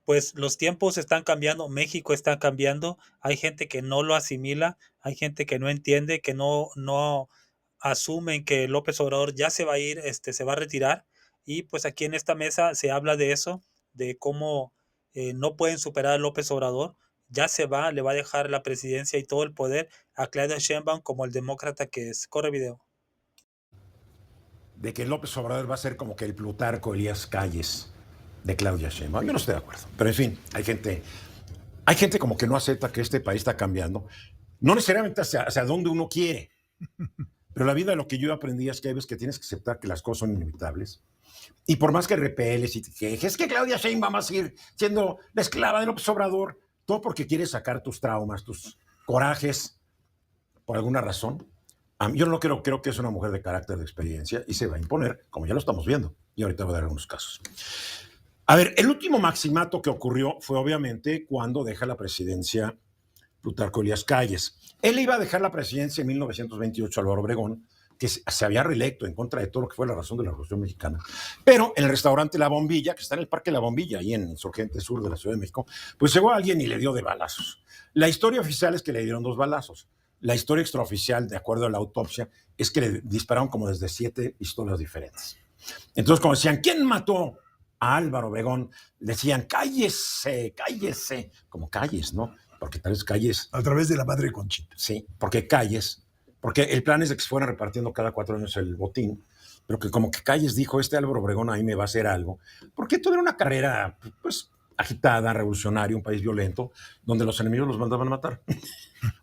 pues los tiempos están cambiando, México está cambiando, hay gente que no lo asimila, hay gente que no entiende, que no asumen que López Obrador ya se va a ir, se va a retirar, y pues aquí en esta mesa se habla de eso, de cómo no pueden superar a López Obrador, ya se va, le va a dejar la presidencia y todo el poder a Claudia Sheinbaum como el demócrata que es. Corre video. De que López Obrador va a ser como que el Plutarco Elías Calles de Claudia Sheinbaum. Yo no estoy de acuerdo. Pero en fin, hay gente como que no acepta que este país está cambiando. No necesariamente hacia donde uno quiere. Pero la vida, lo que yo aprendí es que hay veces que tienes que aceptar que las cosas son inevitables. Y por más que repeles y te quejes, es que Claudia Sheinbaum va a seguir siendo la esclava de López Obrador, todo porque quieres sacar tus traumas, tus corajes, por alguna razón. Yo no creo que es una mujer de carácter, de experiencia, y se va a imponer, como ya lo estamos viendo. Y ahorita voy a dar algunos casos. A ver, el último maximato que ocurrió fue obviamente cuando deja la presidencia Plutarco Elías Calles. Él iba a dejar la presidencia en 1928 a Álvaro Obregón, que se había reelecto en contra de todo lo que fue la razón de la Revolución Mexicana. Pero en el restaurante La Bombilla, que está en el Parque La Bombilla, ahí en Insurgente Sur de la Ciudad de México, pues llegó alguien y le dio de balazos. La historia oficial es que le dieron 2 balazos. La historia extraoficial, de acuerdo a la autopsia, es que le dispararon como desde 7 pistolas diferentes. Entonces, como decían, ¿quién mató a Álvaro Obregón? Decían, cállese, cállese, como calles, ¿no? Porque tal vez calles... A través de la madre Conchita. Sí, porque calles, porque el plan es de que se fueran repartiendo cada 4 años el botín, pero que como que Calles dijo, Álvaro Obregón ahí me va a hacer algo, porque tuviera una carrera, pues, agitada, revolucionaria, un país violento, donde los enemigos los mandaban a matar.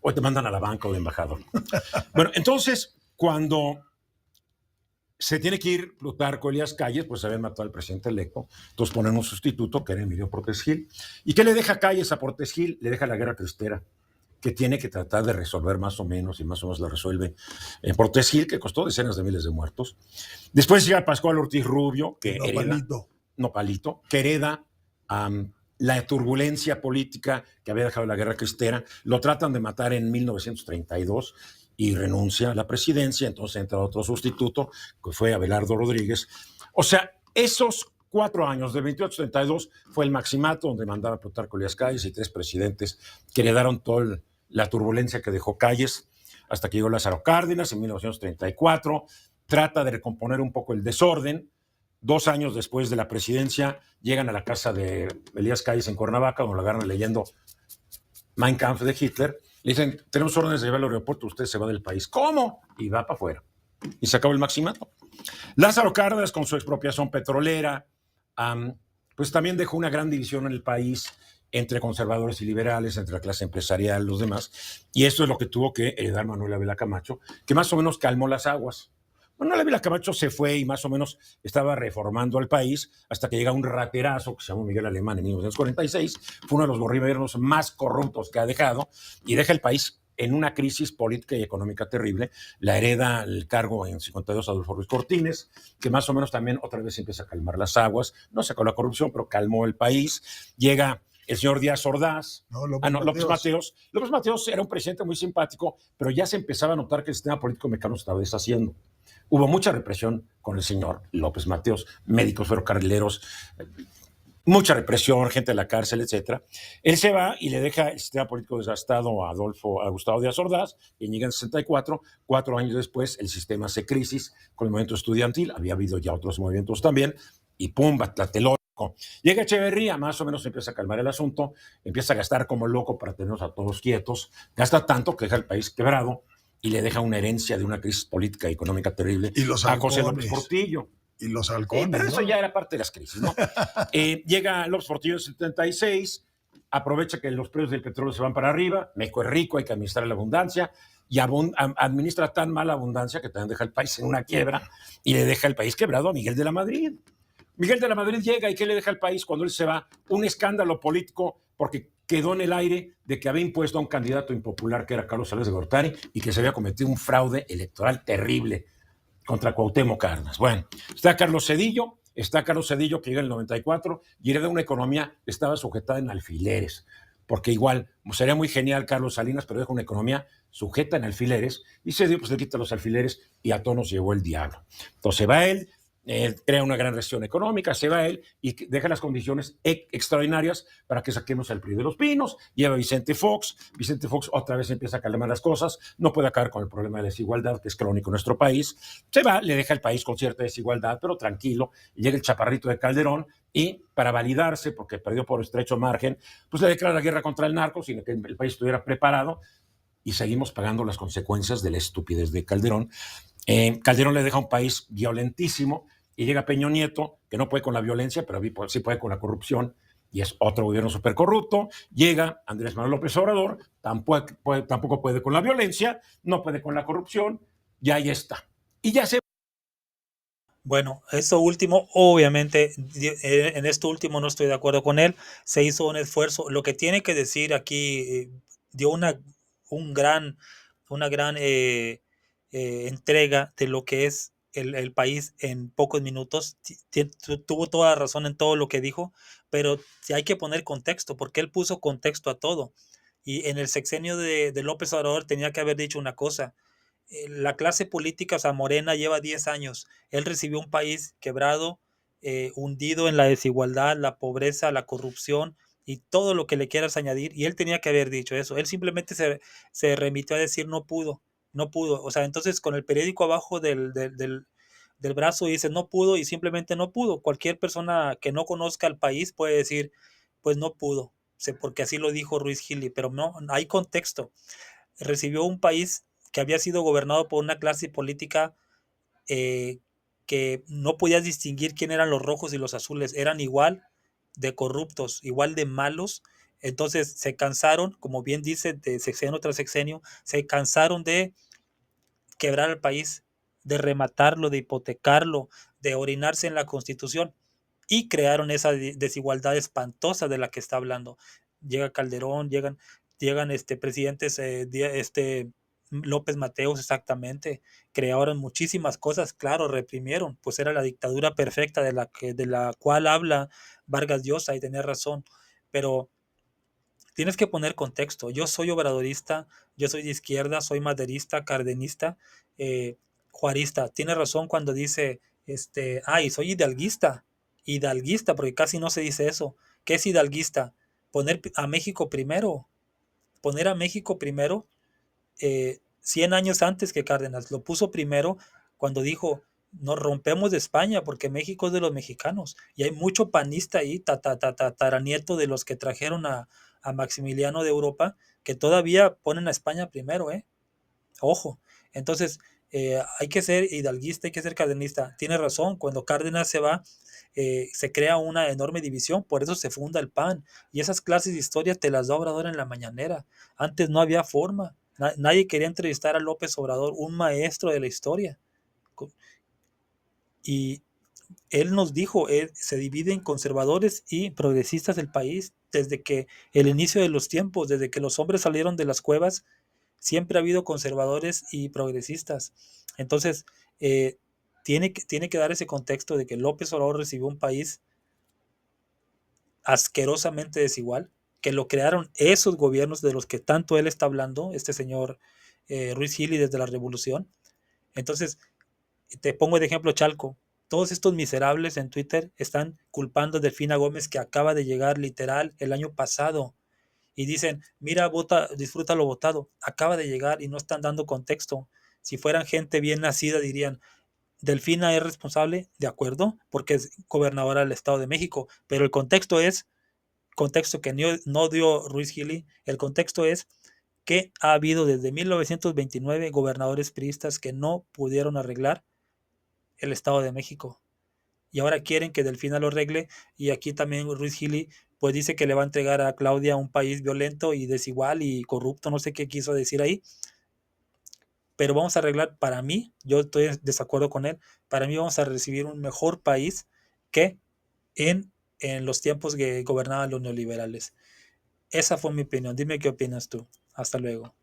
Hoy te mandan a la banca o de embajador. Bueno, entonces, cuando se tiene que ir Plutarco Elías Calles, pues se habían matado al presidente electo, entonces ponen un sustituto, que era Emilio Portes Gil. ¿Y qué le deja Calles a Portes Gil? Le deja la guerra cristera, que tiene que tratar de resolver más o menos, y más o menos la resuelve en Portes Gil, que costó decenas de miles de muertos. Después llega Pascual Ortiz Rubio, que Nopalito, que hereda la turbulencia política que había dejado la guerra cristera. Lo tratan de matar en 1932 y renuncia a la presidencia, entonces entra otro sustituto, que fue Abelardo Rodríguez. O sea, esos 4 años, de 28 a 32, fue el maximato donde mandaba Plutarco Elías Calles y 3 presidentes que heredaron toda la turbulencia que dejó Calles, hasta que llegó Lázaro Cárdenas en 1934, trata de recomponer un poco el desorden. 2 años después de la presidencia, llegan a la casa de Elías Calles en Cuernavaca, donde lo agarran leyendo Mein Kampf de Hitler. Le dicen, tenemos órdenes de llevar al aeropuerto, usted se va del país. ¿Cómo? Y va para afuera. Y se acabó el maximato. Lázaro Cárdenas, con su expropiación petrolera, pues también dejó una gran división en el país entre conservadores y liberales, entre la clase empresarial, los demás. Y esto es lo que tuvo que heredar Manuel Ávila Camacho, que más o menos calmó las aguas. Manuel Ávila Camacho se fue y más o menos estaba reformando al país hasta que llega un raterazo que se llamó Miguel Alemán en 1946. Fue uno de los gobiernos más corruptos que ha dejado y deja el país en una crisis política y económica terrible. La hereda el cargo en 52 Adolfo Ruiz Cortines, que más o menos también otra vez empieza a calmar las aguas. No sacó la corrupción, pero calmó el país. Llega el señor Díaz Ordaz, López Mateos. López Mateos era un presidente muy simpático, pero ya se empezaba a notar que el sistema político mexicano se estaba deshaciendo. Hubo mucha represión con el señor López Mateos, médicos ferrocarrileros, mucha represión, gente de la cárcel, etc. Él se va y le deja el sistema político desgastado a Gustavo Díaz Ordaz, y llega en 64, 4 años después el sistema hace crisis con el movimiento estudiantil, había habido ya otros movimientos también, y pum, Tlatelolco. Llega Echeverría, más o menos empieza a calmar el asunto, empieza a gastar como loco para tenernos a todos quietos, gasta tanto que deja el país quebrado, y le deja una herencia de una crisis política y económica terrible a José López Portillo. Y los halcones. Pero eso ya era parte de las crisis, ¿no? Llega López Portillo en 76, aprovecha que los precios del petróleo se van para arriba, México es rico, hay que administrar la abundancia, y administra tan mala abundancia que también deja el país en una quiebra, y le deja el país quebrado a Miguel de la Madrid. Miguel de la Madrid llega, ¿y qué le deja al país cuando él se va? Un escándalo político, porque quedó en el aire de que había impuesto a un candidato impopular que era Carlos Salinas de Gortari y que se había cometido un fraude electoral terrible contra Cuauhtémoc Cárdenas. Bueno, está Carlos Cedillo que llega en el 94 y hereda una economía que estaba sujetada en alfileres, porque igual sería muy genial Carlos Salinas, pero deja una economía sujeta en alfileres, y Cedillo pues le quita los alfileres y a todos nos llevó el diablo. Entonces va él, crea una gran recesión económica, se va él y deja las condiciones extraordinarias para que saquemos al PRI de los Pinos, lleva a Vicente Fox otra vez empieza a calmar las cosas, no puede acabar con el problema de desigualdad que es crónico en nuestro país, se va, le deja el país con cierta desigualdad, pero tranquilo, y llega el chaparrito de Calderón y para validarse, porque perdió por estrecho margen, pues le declara la guerra contra el narco sin que el país estuviera preparado y seguimos pagando las consecuencias de la estupidez de Calderón. Calderón le deja un país violentísimo y llega Peña Nieto, que no puede con la violencia, pero sí puede con la corrupción, y es otro gobierno súper corrupto. Llega Andrés Manuel López Obrador, tampoco puede con la violencia, no puede con la corrupción, y ahí está. Y ya se... Bueno, esto último, obviamente, en esto último no estoy de acuerdo con él. Se hizo un esfuerzo. Lo que tiene que decir aquí, dio un gran, una gran entrega de lo que es el país en pocos minutos. Tuvo toda la razón en todo lo que dijo, pero sí hay que poner contexto, porque él puso contexto a todo. Y en el sexenio de López Obrador tenía que haber dicho una cosa: la clase política, o sea, Morena lleva 10 años. Él recibió un país quebrado, hundido en la desigualdad, la pobreza, la corrupción y todo lo que le quieras añadir. Y él tenía que haber dicho eso. Él simplemente se remitió a decir no pudo, no pudo. O sea, entonces con el periódico abajo del brazo dice no pudo y simplemente no pudo. Cualquier persona que no conozca el país puede decir, pues no pudo, porque así lo dijo Ruiz Gili, pero no, hay contexto. Recibió un país que había sido gobernado por una clase política eh, que no podías distinguir quién eran los rojos y los azules, eran igual de corruptos, igual de malos. Entonces se cansaron, como bien dice, de sexenio tras sexenio, se cansaron de quebrar el país, de rematarlo, de hipotecarlo, de orinarse en la Constitución y crearon esa desigualdad espantosa de la que está hablando. Llega Calderón, llegan presidentes, López Mateos exactamente, crearon muchísimas cosas, claro, reprimieron, pues era la dictadura perfecta de la cual habla Vargas Llosa y tenía razón, pero tienes que poner contexto. Yo soy obradorista, yo soy de izquierda, soy maderista, cardenista, juarista. Tiene razón cuando dice, y soy hidalguista, porque casi no se dice eso. ¿Qué es hidalguista? Poner a México primero, poner a México primero, 100 años antes que Cárdenas, lo puso primero cuando dijo, nos rompemos de España porque México es de los mexicanos. Y hay mucho panista ahí, tataranieto de los que trajeron a Maximiliano de Europa, que todavía ponen a España primero, ¿eh? Ojo. Entonces, hay que ser hidalguista, hay que ser cardenista. Tiene razón, cuando Cárdenas se va, se crea una enorme división, por eso se funda el PAN. Y esas clases de historia te las da Obrador en la mañanera. Antes no había forma. Nadie quería entrevistar a López Obrador, un maestro de la historia. Y él nos dijo, se divide en conservadores y progresistas del país desde que el inicio de los tiempos, desde que los hombres salieron de las cuevas, siempre ha habido conservadores y progresistas. Entonces, tiene que dar ese contexto de que López Obrador recibió un país asquerosamente desigual, que lo crearon esos gobiernos de los que tanto él está hablando, este señor Ruiz Gili desde la revolución. Entonces, te pongo de ejemplo Chalco. Todos estos miserables en Twitter están culpando a Delfina Gómez, que acaba de llegar literal el año pasado, y dicen, mira, vota, disfruta lo votado, acaba de llegar, y no están dando contexto. Si fueran gente bien nacida dirían, Delfina es responsable, de acuerdo, porque es gobernadora del Estado de México, pero el contexto es, contexto que no dio Ruiz Gili, el contexto es que ha habido desde 1929 gobernadores priistas que no pudieron arreglar el Estado de México. Y ahora quieren que Delfina lo arregle. Y aquí también Ruiz Gili pues dice que le va a entregar a Claudia un país violento y desigual y corrupto, no sé qué quiso decir ahí. Pero vamos a arreglar, para mí, yo estoy en desacuerdo con él, para mí vamos a recibir un mejor país que en los tiempos que gobernaban los neoliberales. Esa fue mi opinión. Dime qué opinas tú. Hasta luego.